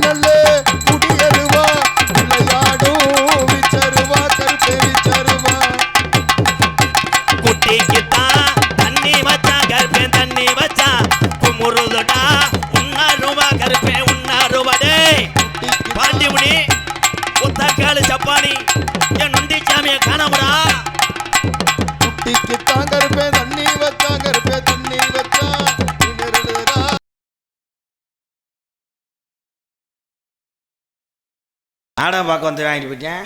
நல்ல குடியருவா விளையாடும் விச்சருவா கருப்பே விச்சருவா குட்டிக்குத்தான் தண்ணி வச்சா கருப்பே தண்ணி வச்சா குமுறுதுடா உன்னாருவா கருப்பே உன்னாருவடே பாண்டிமுனி உத்தக்காளு சப்பானி என் நொண்டி சாமியை காணமுடா குட்டிக்குத்தான் கருப்பே தண்ணி வச்சா கருப்பே தண்ணி வச்சா நாடகம் பார்க்க வந்து வாங்கிட்டு போயிட்டேன்.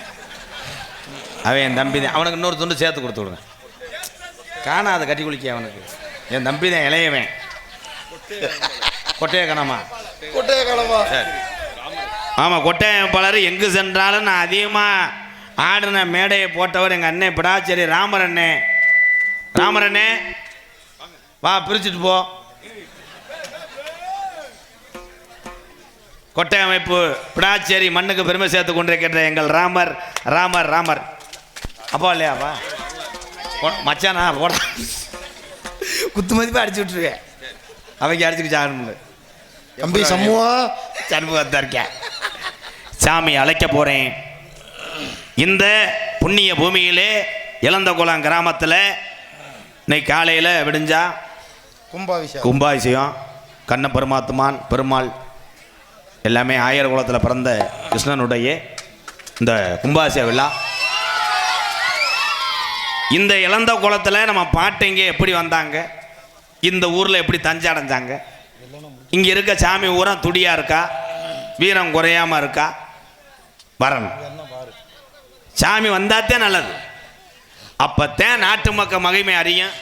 அவன் என் தம்பி தான். அவனுக்கு இன்னொரு துண்டு சேர்த்து கொடுத்து விடுங்க. காணாத கட்டி குளிக்க அவனுக்கு. என் தம்பி தான் இளையவன். கொட்டைய கணமா கொட்டைய கணமா சரி ஆமாம். கொட்டையம் பலர் எங்கு சென்றாலும் நான் அதிகமாக ஆடின மேடையை போட்டவர் எங்கள் அண்ணன் பிடாச்சேரி ராமரண்ணே. ராமரண்ணே வா பிரிச்சுட்டு போ. கொட்டை அமைப்பு பிடாச்சேரி மண்ணுக்கு பெருமை சேர்த்து கொண்டிருக்கின்ற எங்கள் ராமர் ராமர் ராமர் அப்பா இல்லையாப்பா மச்சானா போட குத்து மதிப்பாக அடிச்சு விட்டுருவேன். அவங்க அடிச்சுட்டு சாகணும். தம்பி சமூகம் சண்முகத்தான் இருக்கேன். சாமி அழைக்க போகிறேன். இந்த புண்ணிய பூமியிலே இளந்தகுளம் கிராமத்தில் இன்னைக்கு காலையில் விடிஞ்சா கும்பாபிஷேகம் கண்ண பெருமாத்துமான் பெருமாள் எல்லாமே ஆயர் குளத்தில் பிறந்த கிருஷ்ணனுடைய இந்த கும்பாபிஷேக விழா. இந்த இளந்த குளத்தில் நம்ம பாட்டிங்க எப்படி வந்தாங்க, இந்த ஊரில் எப்படி தஞ்சை அடைஞ்சாங்க, இங்கே இருக்க சாமி ஊரம் துடியாக இருக்கா, வீரம் குறையாமல் இருக்கா, வரணும். சாமி வந்தாத்தே நல்லது. அப்போத்தான் நாட்டு மக்கள் மகிமை அறியும்.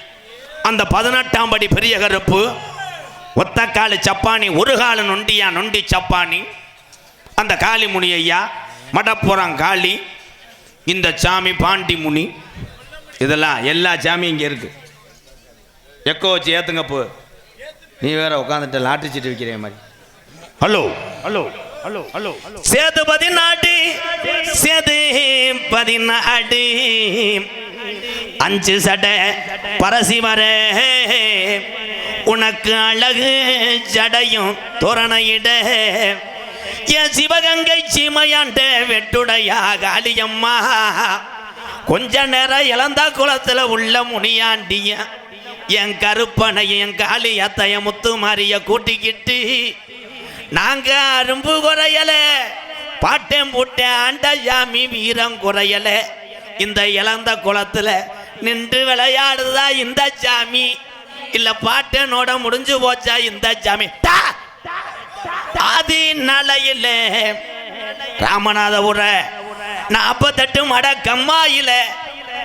அந்த 18ஆம் படி பெரிய கருப்பு ஒத்தக்காலு சப்பானி ஒரு காலு நொண்டியா நொண்டி சப்பானி அந்த காளி முனி ஐயா மடப்புறம் காளி இந்த சாமி பாண்டி முனி இதெல்லாம் எல்லா சாமியும் இங்கே இருக்கு. எக்கோ வச்சு ஏற்றுங்க போ. நீ வேற உட்காந்துட்டு லாட்டரி சீட்டு வைக்கிற மாதிரி. Hello hello hello hello Sethu 14 Sethu 14 5 சடை பரசிவர உனக்கு அழகு ஜடையும் தோரணையிட என் சிவகங்கை சீமையாண்ட வெட்டுடையா காளியம்மா கொஞ்ச நேரம் இளந்தா குளத்தில் உள்ள முனியாண்டிய என் கருப்பனை என் காளியத்தைய முத்து மாறிய கூட்டிக்கிட்டு நாங்க அரும்பு குறையல பாட்டேன் பூட்டேன் ஆண்ட சாமி வீரம் குறையல இந்த இளந்த குளத்தில் நின்று விளையாடுதா இந்த சாமி இல்ல பாட்டனோட முடிஞ்சு போச்சா இந்த சாமி. ஆதி நாளையில ராமநாதபுர 48 மட கம்மாயில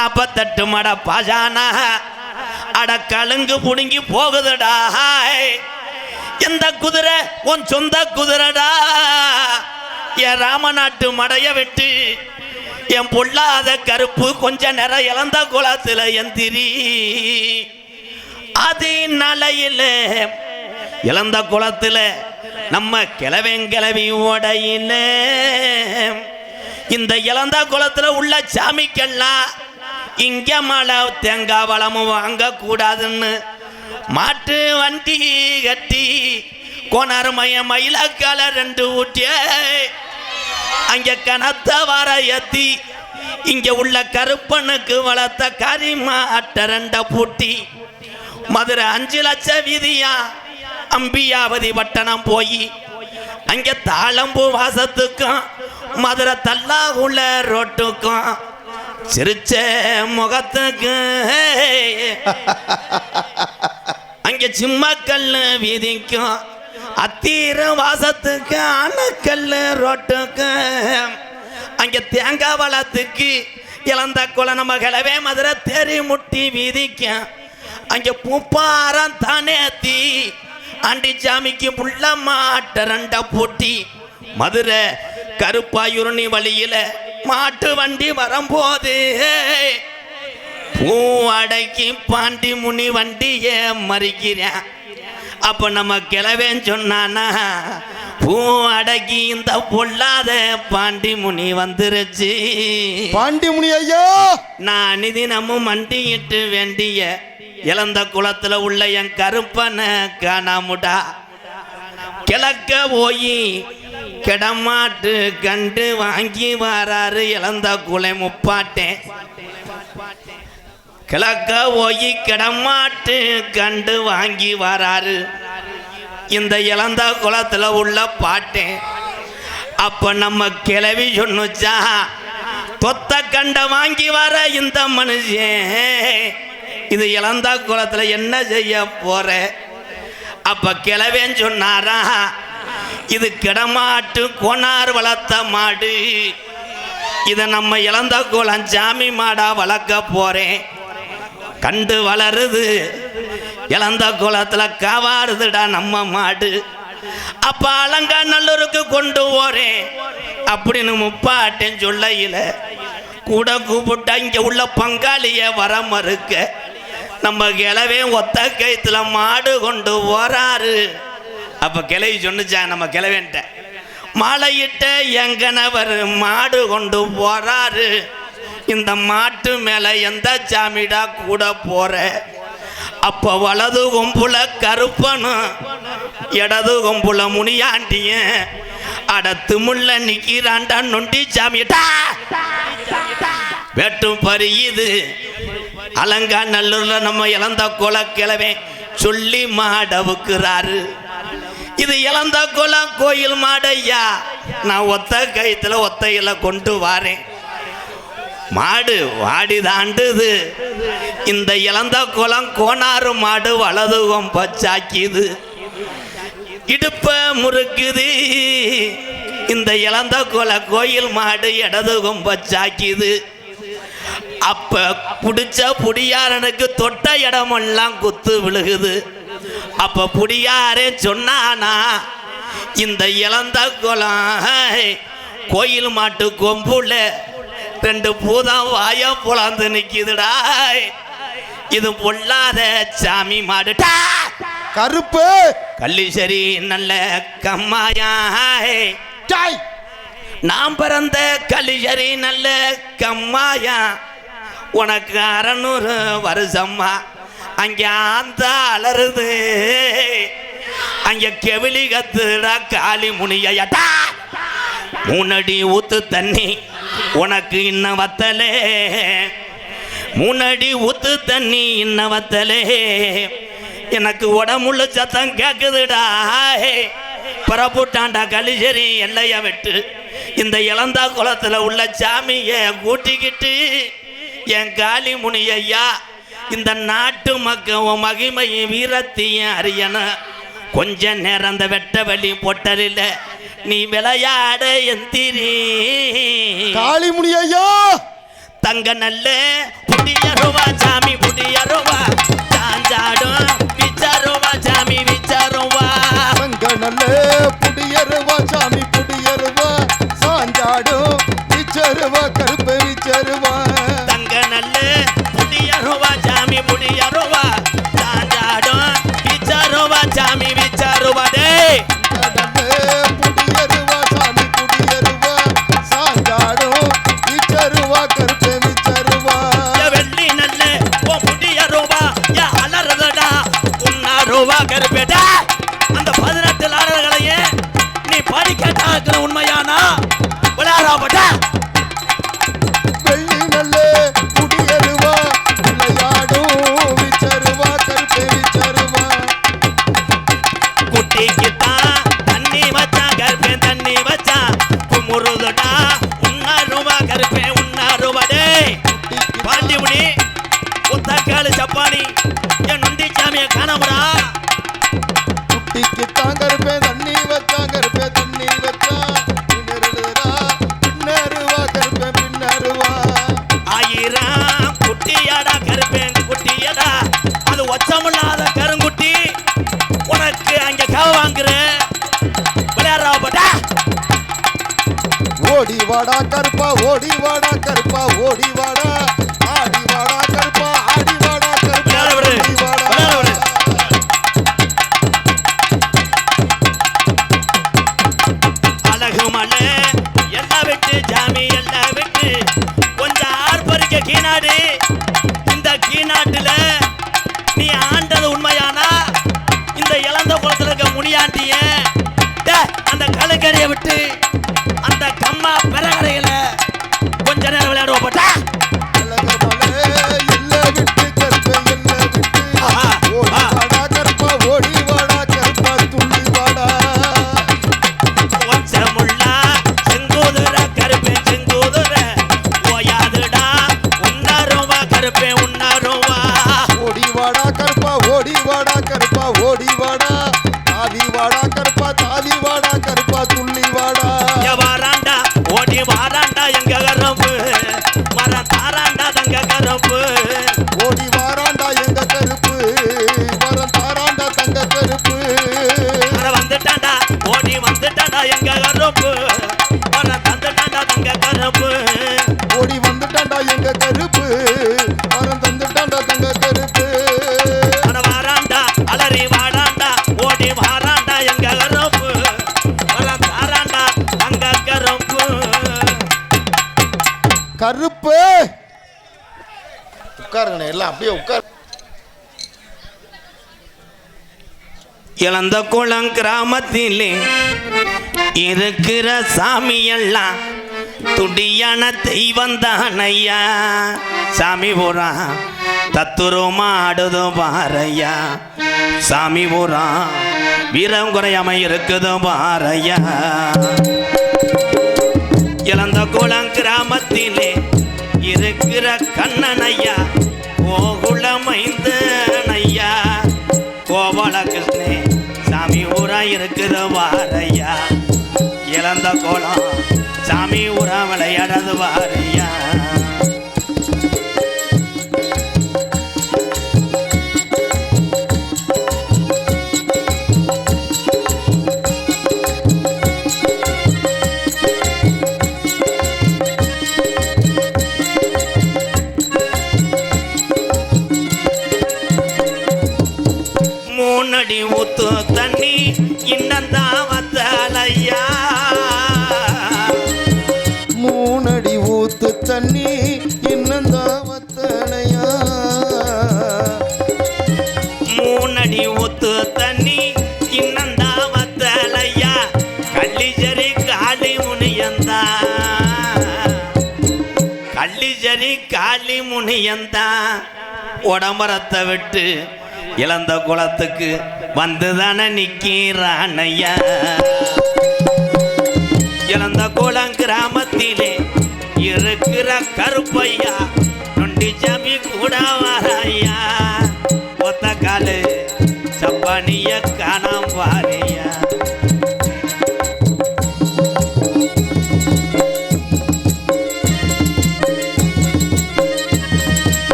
48 மட பாஜானா அட கழுங்கு புடுங்கி போகுதுடா. எந்த குதிரை உன் சொந்த குதிரைடா. என் ராமநாட்டு மடைய விட்டு என் பொல்லாத கருப்பு கொஞ்ச நேரம் இழந்த குளத்துல எந்திரி. அது நலையில இழந்த குளத்துல நம்ம கிளவி ஓடையில இந்த இழந்த குளத்துல உள்ள சாமிக்கெல்லாம் இங்க மழை தேங்காய் வளமும் வாங்க கூடாதுன்னு மாட்டு வண்டி கட்டி கோணாருமைய மயிலக்கால 2 ஊட்டிய அங்க கனத்த வர ஏத்தி இங்க உள்ள கருப்பனுக்கு வளர்த்த கரிமா அட்ட 2 பூட்டி மதுரை 5 லட்சம் வீதியா அம்பியாவதி பட்டணம் போய் அங்க தாளம்பூ வாசத்துக்கும் மதுரை தல்லாகுள்ள ரோட்டுக்கும் சிரிச்ச முகத்துக்கு அங்க சிம்மக்கல்லு வீதிக்கும் அத்தீர வாசத்துக்கு அணக்கல்லு ரோட்டுக்கு அங்க தேங்காய் வளத்துக்கு இழந்த குல நம்ம கிளவே மதுரை தெரி முட்டி வீதிக்கும் அங்க பூப்பாரம் தானேத்தி ஆண்டி சாமிக்கு புள்ள மாட்ட 2 பூட்டி மதுரை கருப்பாயுருணி வழியில மாட்டு வண்டி வரும்போது பூ அடக்கி பாண்டி முனி வண்டிய மறிக்கிறேன். அப்ப நம்ம கிளவேன்னு சொன்னானா பூ அடக்கி இந்த பொல்லாத பாண்டி முனி வந்துருச்சு. பாண்டி முனி ஐயா நான் தினமும் மண்டியிட்டு வேண்டிய இழந்த குளத்துல உள்ள என் கருப்பனை காணாமுடா. கிழக்க போய் கிடமாட்டு கண்டு வாங்கி வராரு இழந்த குலை முப்பாட்டேன். கிழக்க போய் கிடமாட்டு கண்டு வாங்கி வராரு இந்த இழந்த குளத்துல உள்ள பாட்டேன். அப்ப நம்ம கிளவி சொன்னுச்சா, தொத்த கண்ட வாங்கி வர இந்த மனுஷன் இது இழந்த குளத்துல என்ன செய்ய போற? அப்ப கிளவேன்னு சொன்னாரா, இது கிடமாட்டு கோனார் வளர்த்த மாடு, இதை நம்ம இழந்த குளம் சாமி மாடா வளர்க்க போறேன். கண்டு வளருது இழந்த குளத்துல காவாருதுடா நம்ம மாடு. அப்ப அலங்காநல்லூருக்கு கொண்டு போறேன் அப்படின்னு முப்பாட்டேன் சொல்லையில கூட கூப்பிட்டா இங்க உள்ள பங்காளிய வர மறுக்க நம்ம கிளவே ஒத்த கைத்துல மாடு கொண்டு போறாரு. அப்ப கிளவி சொன்னுச்சா, நம்ம கிளவேன்ட்ட மாலையிட்ட எங்கனவர் மாடு கொண்டு போறாரு, இந்த மாட்டு மேல எந்த சாமிடா கூட போற? அப்ப வலது கொம்புல கருப்பனும் இடது கொம்புல முனியாண்டிய அடத்து முள்ள நிக்கிறாண்டா நொண்டி சாமிடா வெட்டும் பறியுது. அலங்காநல்லூர்ல நம்ம இழந்த கொலை கிழவே சொல்லி மாடவுக்குறாரு. இது இழந்த குளம் கோயில் மாடையா, நான் ஒத்த கைத்துல ஒத்தையில கொண்டு வாரேன். மாடு வாடி தாண்டுது இந்த இழந்த குளம் கோனாறு மாடு வலது கொம்பச்சாக்கிது இடுப்ப முறுக்குது. இந்த இழந்த குள கோயில் மாடு இடது கொம்பச்சாக்கிது. அப்ப புடிச்ச புடியாரனுக்கு தொட்ட இடமெல்லாம் குத்து விழுகுது. அப்ப புடியாரே சொன்னானா, இந்த இழந்த குளம் கோயில் மாட்டு கொம்புல ரெண்டு பூதம் வாய புலந்து நிக்குதுடா, இது பொல்லாத சாமி மாடுடா. கருப்பு கள்ளீஸ்வரி நல்ல கம்மாயா, நாம் பிறந்த கள்ளீஸ்வரி நல்ல கம்மாயா, உனக்கு 600 வருஷம்மா. அங்க அந்த அலறுது, அங்க கெவிலி கத்துடா காளி முனியடா. 3 அடி ஊத்து தண்ணி உனக்கு இன்ன வத்தலே, 3 அடி ஊத்து தண்ணி இன்ன வத்தலே, எனக்கு உடம்புள்ள சத்தம் கேக்குதுடா. பரப்புட்டாண்டா கலிசரி எல்லைய விட்டு இந்த இழந்தா குளத்துல உள்ள சாமிய கூட்டிக்கிட்டு என் காளி முனியா, இந்த நாட்டு மக்கள் மகிமையும் வீரத்தையும் அறியன. கொஞ்ச நேரம் அந்த வெட்ட வெளி பொட்டலில் நீ விளையாட எந்திரி காளி முனியா. தங்க நல்ல புடியருவா சாமி புடியருவா, சாஞ்சாடும் விச்சாருவா சாமி விச்சாருவா. தங்க நல்ல புடியருவா சாமி புடியருவா, சாஞ்சாடும் விச்சருவா கருப்பு விச்சருவா. தங்க நல்ல புடியருவா சாமி புடியருவா, சாஞ்சாடும் விச்சாருவா சாமி விச்சாருவா. டே புடியருவா சாமி புடியருவா, சாஞ்சாடும் விச்சருவா கருப்பு விச்சருவா. வெள்ளி நல்ல ஓ புடியருவா யா அலறதடா உன்னாருவா கருப்பேடா. அந்த 18 லாரர்களையே நீ பாடி கேட்டாக்குற உண்மையானா விளையாடாபட்டா. வெள்ளி நல்ல புடியருவா, விளையாடும் விச்சருவா கருப்பு விச்சருவா. குட்டிக்குத்தான் தண்ணி வச்சா கருப்பேன் தண்ணி வச்சா குமுறுதுடா உன்னாருவா கருப்பேன் உன்னாருவா. டே பாண்டிமுனி உத்தக்காளு சப்பானி என் நொண்டி சாமியை காணமுடா. குட்டிக்கு தாங்கருப்பே தண்ணி வச்சா கருப்பே தண்ணி வச்சா, பின்னருடா பின்னருவா கருப்பே பின்னருவா. 1000 குட்டியாடா கருப்பேன் குட்டியடா, அது ஒச்சமில்லாத கருங்குட்டி, உனக்கு அங்க கவ வாங்குற விளையாடுறாப்பட்டா. ஓடி வாடா கருப்பா ஓடி வாடா கருப்பா ஓடி வாடா, ஆடி வாடா கருப்பா ஆடி வாடா கருப்பா ஓடி வாடா. அழகு மலை எல்லாம் விட்டு ஜாமி எல்லாம் விட்டு கொஞ்சம் ஆர்ப்பரிக்க கீநாடு. இந்த கீநாட்டுல நீ ஆண்டது உண்மையானா இந்த இழந்த குளத்துல இருக்க முனியாண்டிய அந்த கலை கடற்கரையை விட்டு அந்த கம்மா பெறகரையில கொஞ்ச நேரம் விளையாடுவோம் போட்டா கருப்பு உட்காருங்க எல்லாம் அப்படியே உட்கார். இழந்த குளம் கிராமத்திலே இருக்கிற சாமியெல்லாம் துடியான தெய்வம் தானையா. சாமி பூரா தத்துருமா ஆடுதோ பாறையா. சாமி பூரா வீரம் குறையாம இருக்குதோ பாறையா. இழந்த குளம் கிராமத்திலே இருக்கிற கண்ணனையா கோகுலமைந்தனையா. கோபால கிருஷ்ணே சாமி ஊரா இருக்குது வாரையா. இழந்த கோலம் சாமி ஊரா விளையாடது வாரையா. மூணடி ஊத்து தண்ணி இன்னந்தாவத்தலையா. மூணடி ஊத்து தண்ணி இன்னந்தாவத்தலையா. மூணடி ஊத்து தண்ணி இன்னந்தாவத்தலையா. கள்ளிச்சரி காளி முனியந்தா. கள்ளிச்சரி காளி முனியந்தா. உடம்பரத்தை விட்டு இழந்த குளத்துக்கு வந்துதான நிக்கிறானையா. இழந்த குளம் கிராமத்திலே இருக்கிற கருப்பையா நொண்டி சாமி கூட வாரையா. ஒத்த காலு சப்பானிய காணாம வாரையா.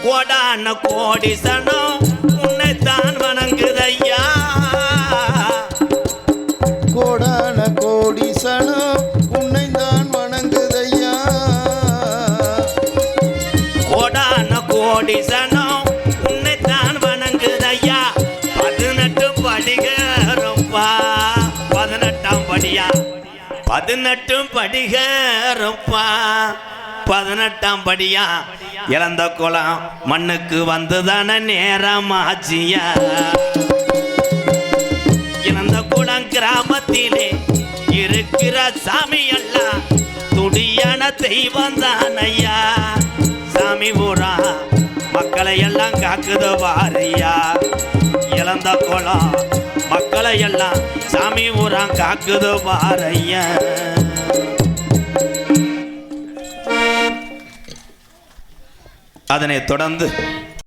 கோடான கோடி சனம் உன்னைத்தான் வணங்குதையா. கோடான கோடி சனம் உன்னைத்தான் வணங்குதையா. கோடான கோடி சனம் உன்னைத்தான் வணங்குதையா. 18 படிகரப்பா 18ஆம் படியா. 18 படிகரப்பா 18ஆம் படியா. இழந்த குளம் மண்ணுக்கு வந்துதான நேரமாச்சியா. இழந்த குளம் கிராமத்திலே இருக்கிற சாமி எல்லாம் துடியான தெய்வம் தானையா. சாமி பூரா மக்களை எல்லாம் காக்குது வாரையா. இழந்த குளம் மக்களை எல்லாம் சாமி பூரா காக்குது வாரையா. அதனை தொடர்ந்து